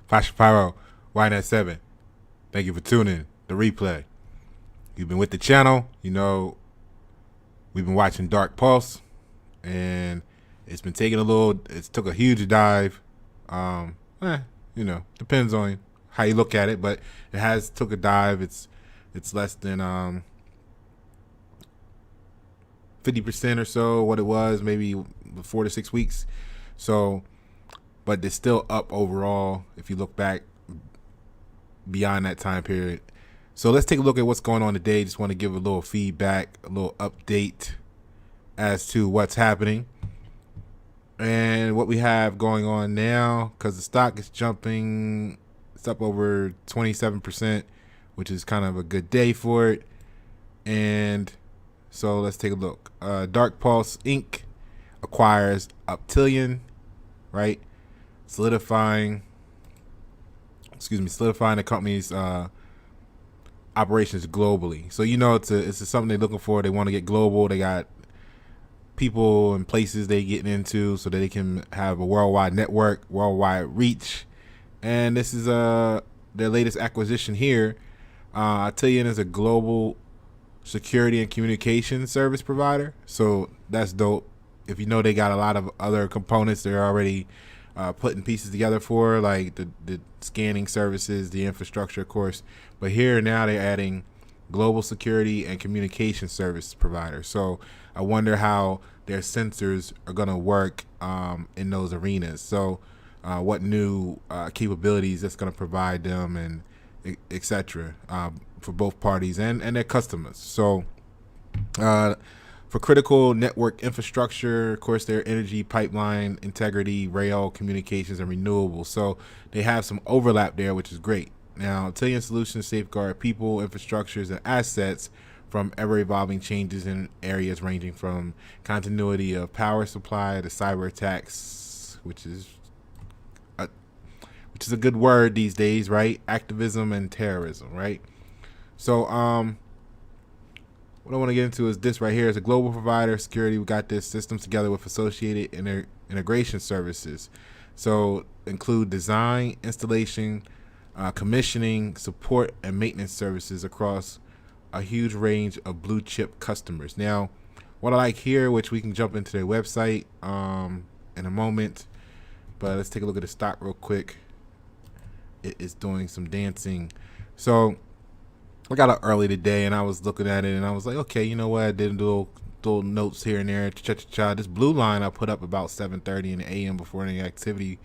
Flash Pyro, YNet7. Thank you for tuning the replay. You've been with the channel. You know, we've been watching DarkPulse, and it's been taking it took a huge dive. Depends on how you look at it, but it has took a dive. It's less than 50% or so what it was maybe 4 to 6 weeks. So, but it's still up overall if you look back beyond that time period. So let's take a look at what's going on today. Just want to give a little feedback, a little update as to what's happening and what we have going on now, because the stock is jumping. It's up over 27%, which is kind of a good day for it. And so let's take a look. DarkPulse Inc. acquires Optilan, right? Solidifying the company's operations globally. So it's something they're looking for. They want to get global. They got people and places they getting into so that they can have a worldwide network, worldwide reach. And this is their latest acquisition here. Optilan is a global security and communication service provider. So that's dope. If you know, they got a lot of other components they're already putting pieces together for, like the scanning services, the infrastructure, of course. But here now they're adding global security and communication service provider. So I wonder how their sensors are going to work in those arenas. So what new capabilities that's going to provide them, and etc. For both parties and their customers. So for critical network infrastructure, of course, their energy, pipeline, integrity, rail, communications, and renewables. So they have some overlap there, which is great. Now, Optilan solutions safeguard people, infrastructures, and assets from ever-evolving changes in areas ranging from continuity of power supply to cyber attacks, which is a good word these days, right? Activism and terrorism, right? So what I want to get into is this right here. Is a global provider of security. We got this systems together with associated integration services. So include design, installation, commissioning, support, and maintenance services across a huge range of blue chip customers. Now, what I like here, which we can jump into their website in a moment, but let's take a look at the stock real quick. It is doing some dancing. So I got up early today and I was looking at it and I was like, okay, you know what? I did little notes here and there. This blue line I put up about 7:30 in the AM before any activity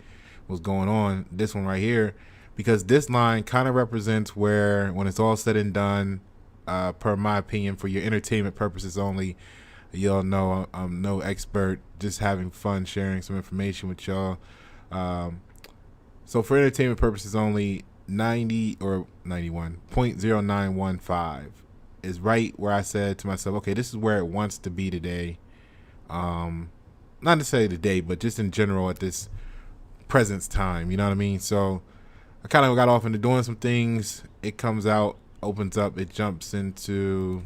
was going on. This one right here, because this line kind of represents where, when it's all said and done, per my opinion, for your entertainment purposes only. Y'all know I'm no expert, just having fun sharing some information with y'all. So for entertainment purposes only, 90 or 91.0915 is right where I said to myself, okay, this is where it wants to be today. Not necessarily today, but just in general at this present time, you know what I mean? So I kind of got off into doing some things. It comes out, opens up, it jumps into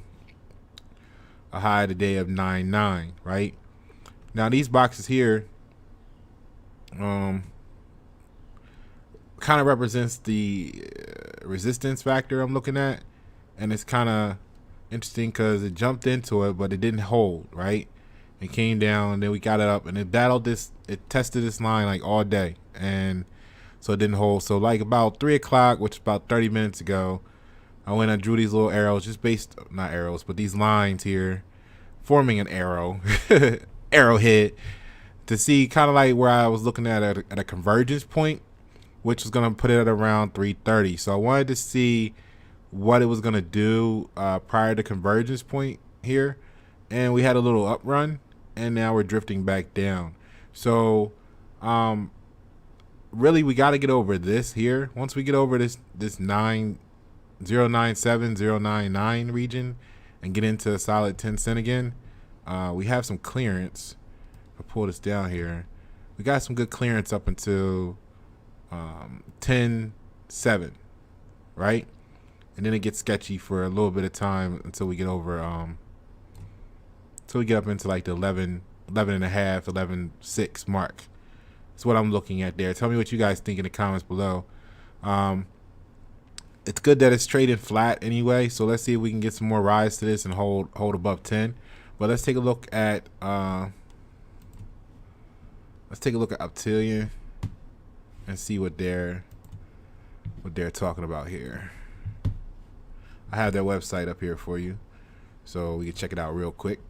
a high today of 9.9, right? Now these boxes here kind of represents the resistance factor I'm looking at, and it's kind of interesting because it jumped into it, but it didn't hold, right? It came down, and then we got it up, and it tested this line like all day, and so it didn't hold. So like about 3 o'clock, which is about 30 minutes ago, I went and drew these little arrows, just not arrows, but these lines here forming an arrow arrowhead, to see kind of like where I was looking at a convergence point, which was going to put it at around 330. So I wanted to see what it was going to do prior to convergence point here. And we had a little up run, and now we're drifting back down. So really, we got to get over this here. Once we get over this 097, 099 region and get into a solid 10 cent again, we have some clearance. I'll pull this down here. We got some good clearance up until 10.7, right? And then it gets sketchy for a little bit of time until we get over until we get up into like the 11 and a half, 11.6 mark. That's what I'm looking at there. Tell me what you guys think in the comments below. It's good that it's trading flat anyway. So let's see if we can get some more rise to this and hold above 10. But let's take a look at Optilan and see what they're talking about here. I have their website up here for you, so we can check it out real quick.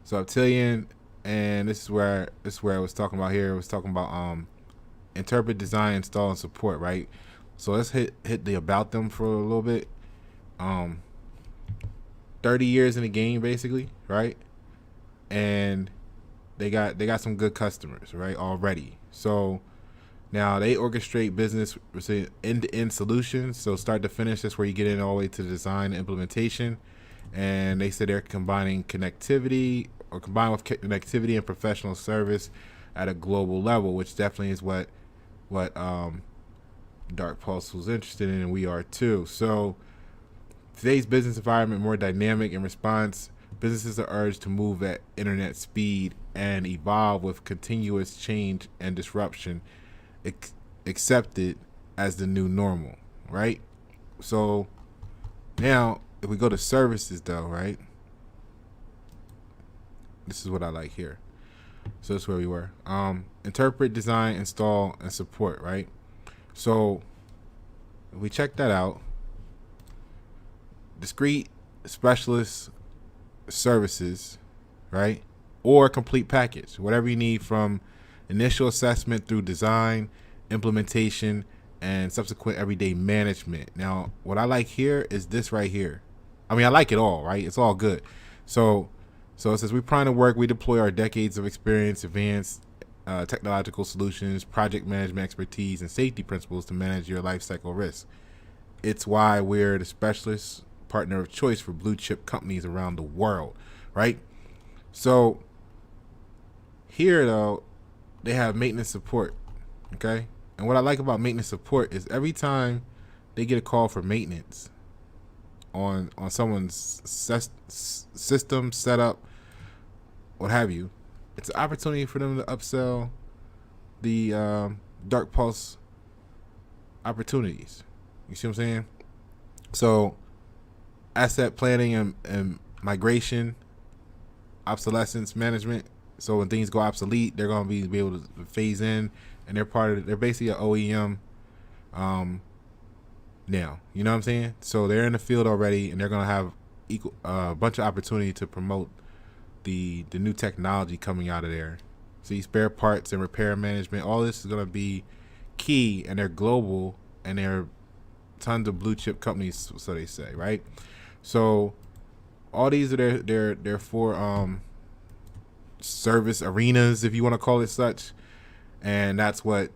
So Optilan, and this is where I was talking about here. I was talking about interpret, design, install, and support, right? So let's hit the about them for a little bit. 30 years in the game, basically, right? And they got some good customers, right, already. So now they orchestrate business end-to-end solutions. So start to finish, that's where you get in all the way to the design and implementation. And they said they're combining connectivity and professional service at a global level, which definitely is what DarkPulse was interested in, and we are too. So today's business environment more dynamic. In response, businesses are urged to move at internet speed and evolve with continuous change and disruption accepted as the new normal, right? So now if we go to services though, right? This is what I like here. So that's where we were. Interpret, design, install, and support, right? So if we check that out, discrete specialist services, right? Or complete package, whatever you need from initial assessment through design, implementation, and subsequent everyday management. Now, what I like here is this right here. I mean, I like it all, right? It's all good. So it says we prime to work, we deploy our decades of experience, advanced technological solutions, project management expertise, and safety principles to manage your life cycle risk. It's why we're the specialist partner of choice for blue chip companies around the world, right? So here though, they have maintenance support, okay? And what I like about maintenance support is every time they get a call for maintenance on someone's system setup, what have you, it's an opportunity for them to upsell the DarkPulse opportunities. You see what I'm saying? So asset planning and migration, obsolescence management. So when things go obsolete, they're going to be able to phase in, and they're basically an OEM now. You know what I'm saying? So they're in the field already, and they're going to have a bunch of opportunity to promote the new technology coming out of there. See, spare parts and repair management, all this is going to be key, and they're global, and they're tons of blue chip companies, so they say, right? So all these are their four service arenas, if you want to call it such, and that's what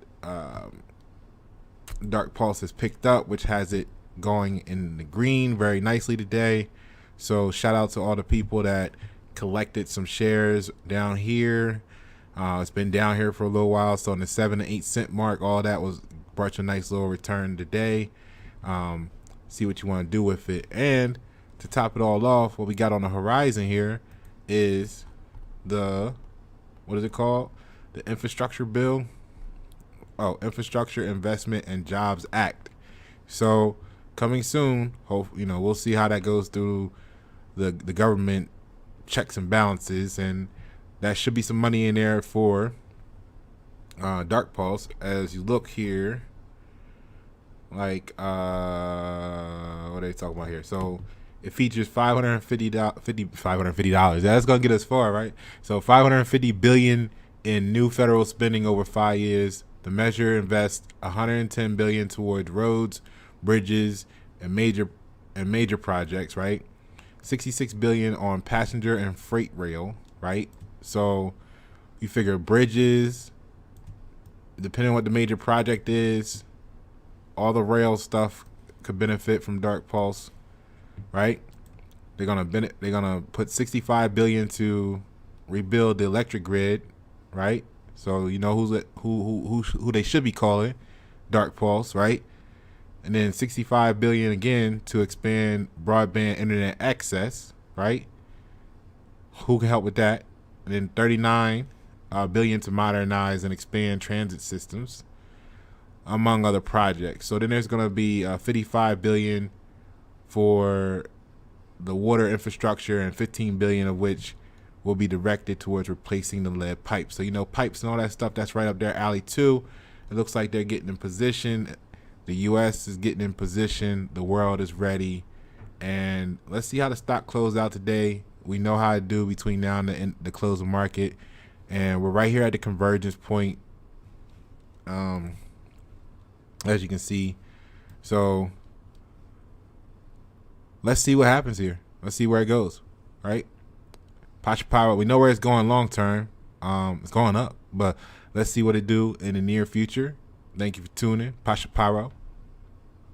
DarkPulse has picked up, which has it going in the green very nicely today. So shout out to all the people that collected some shares down here. It's been down here for a little while, so in the 7 to 8 cent mark, all that was brought you a nice little return today. See what you want to do with it. And to top it all off, what we got on the horizon here is the, what is it called? The infrastructure bill. Oh, Infrastructure Investment and Jobs Act. So coming soon. We'll see how that goes through the government checks and balances, and that should be some money in there for DarkPulse. As you look here, like what are they talking about here? So it features $550. That's gonna get us far, right? So $550 billion in new federal spending over 5 years. The measure invests $110 billion towards roads, bridges, and major projects, right? $66 billion on passenger and freight rail, right? So you figure bridges, depending on what the major project is, all the rail stuff could benefit from DarkPulse, right? They're gonna put $65 billion to rebuild the electric grid, right? So you know who they should be calling DarkPulse, right? And then $65 billion again to expand broadband internet access, right? Who can help with that? And then $39 billion to modernize and expand transit systems, among other projects. So then there's going to be 55 billion for the water infrastructure, and 15 billion of which will be directed towards replacing the lead pipes. So, you know, pipes and all that stuff, that's right up their alley too. It looks like they're getting in position. The U.S. is getting in position. The world is ready. And let's see how the stock closed out today. We know how to do between now and the close of market. And we're right here at the convergence point, as you can see. So let's see what happens here. Let's see where it goes, right? Pasha Pyro, we know where it's going long term. It's going up, but let's see what it do in the near future. Thank you for tuning. Pasha Pyro.